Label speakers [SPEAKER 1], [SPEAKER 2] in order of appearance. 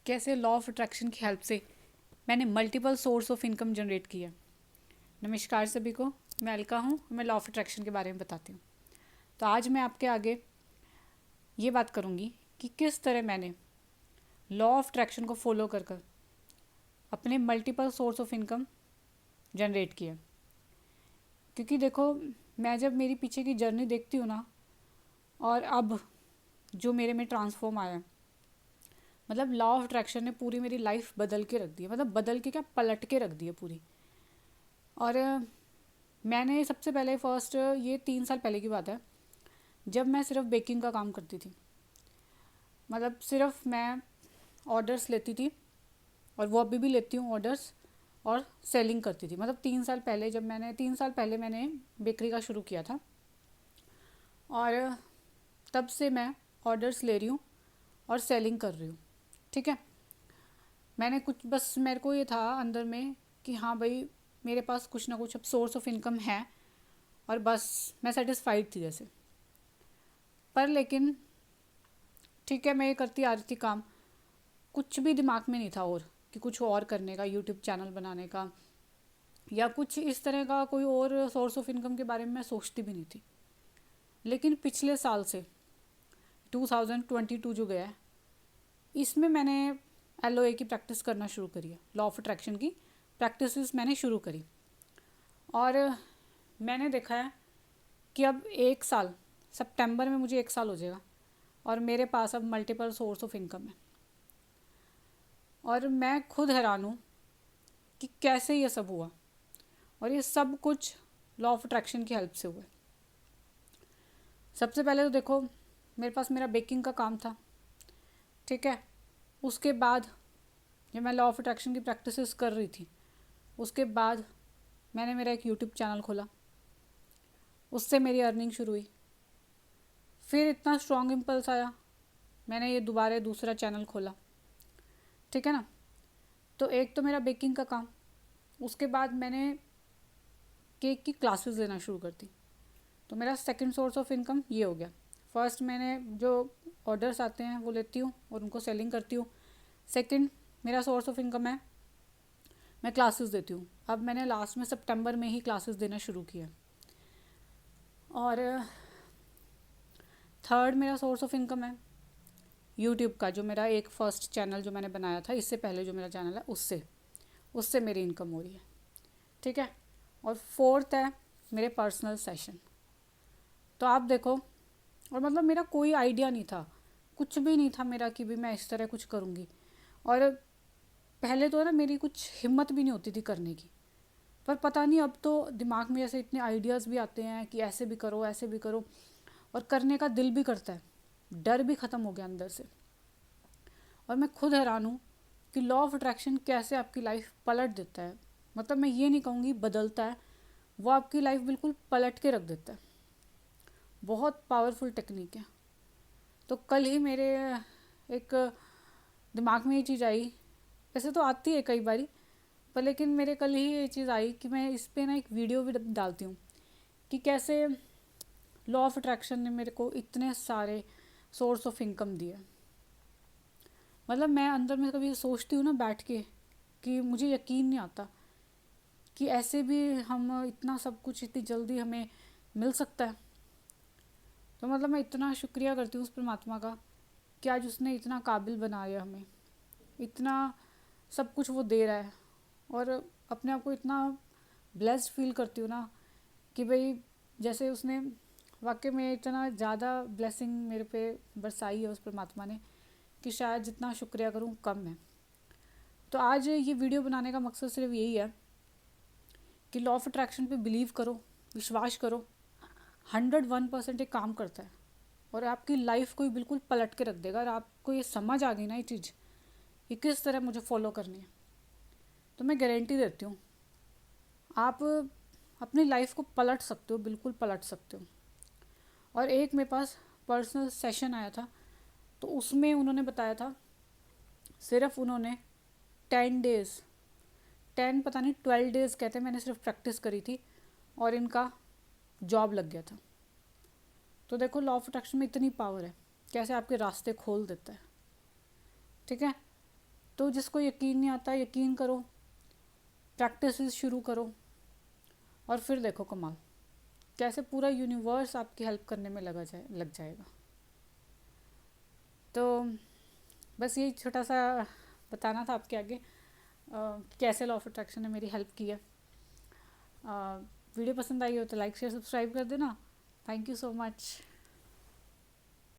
[SPEAKER 1] कैसे law of attraction की help से मैंने multiple source of income generate किया। नमस्कार सभी को, मैं अलका हूँ। मैं लॉ ऑफ अट्रैक्शन के बारे में बताती हूँ। तो आज मैं आपके आगे ये बात करूँगी कि किस तरह मैंने लॉ ऑफ अट्रैक्शन को फॉलो कर कर अपने multiple source of income generate किया। क्योंकि देखो, मैं जब मेरी पीछे की जर्नी देखती हूँ ना, और अब जो मेरे में ट्रांसफॉर्म आया, मतलब लॉ ऑफ अट्रैक्शन ने पूरी मेरी लाइफ बदल के रख दी है। मतलब बदल के क्या, पलट के रख दी है पूरी। और मैंने सबसे पहले फर्स्ट, ये 3 साल पहले की बात है, जब मैं सिर्फ बेकिंग का काम करती थी। मतलब सिर्फ मैं ऑर्डर्स लेती थी, और वो अभी भी लेती हूँ ऑर्डर्स, और सेलिंग करती थी। मतलब 3 साल पहले, जब मैंने 3 साल पहले मैंने बेकरी का शुरू किया था, और तब से मैं ऑर्डर्स ले रही हूँ और सेलिंग कर रही हूँ। ठीक है। मैंने कुछ, बस मेरे को ये था अंदर में कि हाँ भाई, मेरे पास कुछ ना कुछ अब सोर्स ऑफ इनकम है, और बस मैं सेटिस्फाइड थी जैसे। पर लेकिन ठीक है, मैं ये करती आ रही थी काम, कुछ भी दिमाग में नहीं था और कि कुछ और करने का, यूट्यूब चैनल बनाने का, या कुछ इस तरह का कोई और सोर्स ऑफ इनकम के बारे में मैं सोचती भी नहीं थी। लेकिन पिछले साल से 2022 जो गया है, इसमें मैंने LOA की प्रैक्टिस करना शुरू करी है। लॉ ऑफ अट्रैक्शन की प्रैक्टिसेस मैंने शुरू करी, और मैंने देखा है कि अब 1 साल, सितंबर में मुझे 1 साल हो जाएगा, और मेरे पास अब मल्टीपल सोर्स ऑफ इनकम है। और मैं खुद हैरान हूँ कि कैसे ये सब हुआ, और ये सब कुछ लॉ ऑफ अट्रैक्शन की हेल्प से हुआ है। सबसे पहले तो देखो, मेरे पास मेरा बेकिंग का काम था। ठीक है। उसके बाद जब मैं लॉ ऑफ अट्रैक्शन की प्रैक्टिसेस कर रही थी, उसके बाद मैंने मेरा एक यूट्यूब चैनल खोला, उससे मेरी अर्निंग शुरू हुई। फिर इतना स्ट्रॉन्ग इम्पल्स आया, मैंने ये दोबारा दूसरा चैनल खोला। ठीक है ना। तो एक तो मेरा बेकिंग का काम, उसके बाद मैंने केक की क्लासेस लेना शुरू कर दी। तो मेरा सेकंड सोर्स ऑफ इनकम ये हो गया। फर्स्ट, मैंने जो ऑर्डर्स आते हैं वो लेती हूँ और उनको सेलिंग करती हूँ। सेकंड, मेरा सोर्स ऑफ इनकम है, मैं क्लासेस देती हूँ। अब मैंने लास्ट में सितंबर में ही क्लासेस देना शुरू किया। और थर्ड, मेरा सोर्स ऑफ इनकम है यूट्यूब का, जो मेरा एक फर्स्ट चैनल जो मैंने बनाया था, इससे पहले जो मेरा चैनल है, उससे उससे मेरी इनकम हो रही है। ठीक है। और फोर्थ है मेरे पर्सनल सेशन। तो आप देखो, और मतलब मेरा कोई आइडिया नहीं था, कुछ भी नहीं था मेरा कि भी मैं इस तरह कुछ करूँगी। और पहले तो है ना, मेरी कुछ हिम्मत भी नहीं होती थी करने की। पर पता नहीं, अब तो दिमाग में ऐसे इतने आइडियाज़ भी आते हैं कि ऐसे भी करो, ऐसे भी करो, और करने का दिल भी करता है। डर भी ख़त्म हो गया अंदर से। और मैं खुद हैरान हूँ कि लॉ ऑफ अट्रैक्शन कैसे आपकी लाइफ पलट देता है। मतलब मैं ये नहीं कहूँगी बदलता है, वो आपकी लाइफ बिल्कुल पलट के रख देता है। बहुत पावरफुल टेक्निक है। तो कल ही मेरे एक दिमाग में ये चीज़ आई, ऐसे तो आती है कई बारी, पर लेकिन मेरे कल ही ये चीज़ आई कि मैं इस पे ना एक वीडियो भी डालती हूँ कि कैसे लॉ ऑफ अट्रैक्शन ने मेरे को इतने सारे सोर्स ऑफ इनकम दिए। मतलब मैं अंदर में कभी सोचती हूँ ना बैठ के, कि मुझे यकीन नहीं आता कि ऐसे भी हम इतना सब कुछ इतनी जल्दी हमें मिल सकता है। तो मतलब मैं इतना शुक्रिया करती हूँ उस परमात्मा का कि आज उसने इतना काबिल बनाया हमें, इतना सब कुछ वो दे रहा है। और अपने आप को इतना ब्लेस्ड फील करती हूँ ना कि भाई, जैसे उसने वाकई में इतना ज़्यादा ब्लेसिंग मेरे पे बरसाई है उस परमात्मा ने, कि शायद जितना शुक्रिया करूँ कम है। तो आज ये वीडियो बनाने का मकसद सिर्फ यही है कि लॉ ऑफ अट्रैक्शन पे बिलीव करो, विश्वास करो। 101% एक काम करता है, और आपकी लाइफ को ही बिल्कुल पलट के रख देगा। और आपको ये समझ आ गई ना ये चीज़, कि किस तरह मुझे फॉलो करनी है, तो मैं गारंटी देती हूँ आप अपनी लाइफ को पलट सकते हो, बिल्कुल पलट सकते हो। और एक मेरे पास पर्सनल सेशन आया था, तो उसमें उन्होंने बताया था, सिर्फ उन्होंने 10 डेज़, 10 पता नहीं 12 डेज़ कहते हैं, मैंने सिर्फ प्रैक्टिस करी थी और इनका जॉब लग गया था। तो देखो, लॉ ऑफ अट्रैक्शन में इतनी पावर है, कैसे आपके रास्ते खोल देता है। ठीक है। तो जिसको यकीन नहीं आता, यकीन करो, प्रैक्टिस शुरू करो, और फिर देखो कमाल कैसे पूरा यूनिवर्स आपकी हेल्प करने में लग जाएगा। तो बस यही छोटा सा बताना था आपके आगे कैसे लॉ ऑफ अट्रैक्शन ने मेरी हेल्प की है। वीडियो पसंद आई हो तो लाइक शेयर सब्सक्राइब कर देना। Thank you so much.